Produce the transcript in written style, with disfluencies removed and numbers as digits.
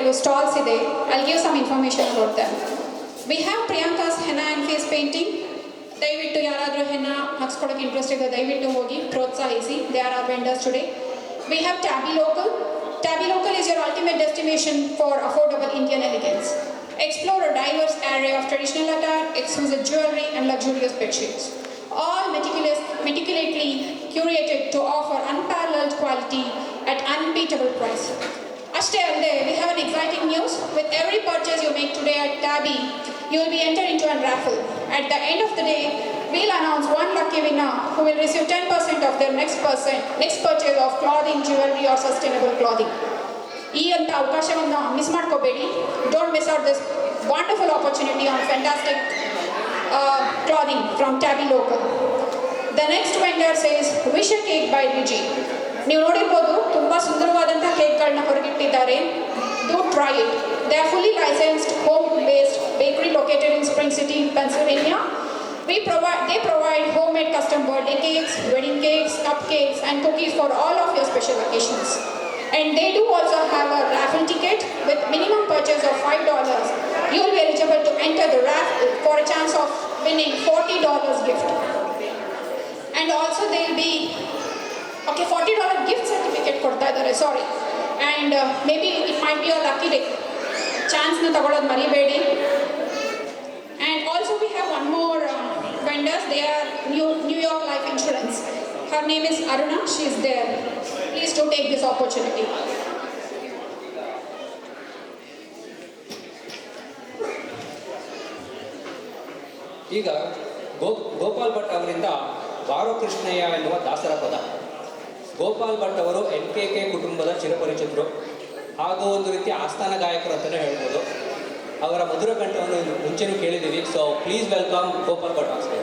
ಕೆಲವು ಸ್ಟಾಲ್ಸ್ ಇದೆ. I'll give some information about them. We have Priyanka's henna and face painting. ದಯವಿಟ್ಟು ಯಾರಾದರೂ Henna ಹಾಕ್ಸ್ಕೊಳಕ್ಕೆ interest ಇದೆ ದಯವಿಟ್ಟು ಹೋಗಿ ಪ್ರೋತ್ಸಾಹಿಸಿ. They are our vendors today. We have Tabby Local. Tabby Local is your ultimate destination for affordable Indian elegance. Explore a diverse array of traditional attire, exquisite jewelry and luxurious bedsheets. All meticulously curated to offer unparalleled quality at unbeatable price. Ashte alde, we have an exciting news. With every purchase you make today at Tabby, you will be entered into a raffle. At the end of the day, we'll announce one lucky winner who will receive 10% of their next purchase of clothing, jewelry or sustainable clothing. ಈ ಅಂತ ಅವಕಾಶವನ್ನು miss ಮಾಡ್ಕೋಬೇಡಿ. Don't miss out this wonderful opportunity on fantastic clothing from Tabby Local. The next vendor says Wish a Cake by Riji. ನೀವು ನೋಡಿರ್ಬೋದು ತುಂಬ ಸುಂದರವಾದಂಥ ಕೇಕ್ಗಳನ್ನ ಹೊರಗಿಟ್ಟಿದ್ದಾರೆ. Do try it. They are fully licensed, home-based bakery located in Spring City, Pennsylvania. They provide homemade custom birthday cakes, wedding cakes, cupcakes and cookies for all of your special occasions. And they do also have a raffle ticket with minimum purchase of $5. You will be eligible to enter the raffle for a chance of winning $40 gift. And also they will be $40 gift certificate ಕೊಡ್ತಾ ಇದ್ದಾರೆ, sorry. And maybe it might be a lucky day. Chance na ತಗೊಳ್ಳೋದು ಮರಿಬೇಡಿ. And also we have one more vendors. They are New York Life Insurance. Her name is Aruna. She is there. Please do take this opportunity. ಈಗ ಗೋಪಾಲ್ ಭಟ್ ಅವರಿಂದ ಬಾರೋ ಕೃಷ್ಣಯ್ಯ ಎನ್ನುವ ದಾಸರ ಪದ. ಗೋಪಾಲ್ ಭಟ್ ಅವರು NKK ಕುಟುಂಬದ ಚಿರಪರಿಚಿತರು ಹಾಗೂ ಒಂದು ರೀತಿಯ ಆಸ್ಥಾನ ಗಾಯಕರು ಅಂತಲೇ ಹೇಳ್ಬೋದು. ಅವರ ಮಧುರ ಕಂಠವನ್ನು ಮುಂಚೆನೂ ಕೇಳಿದ್ದೀವಿ. So please welcome Gopal Bhat.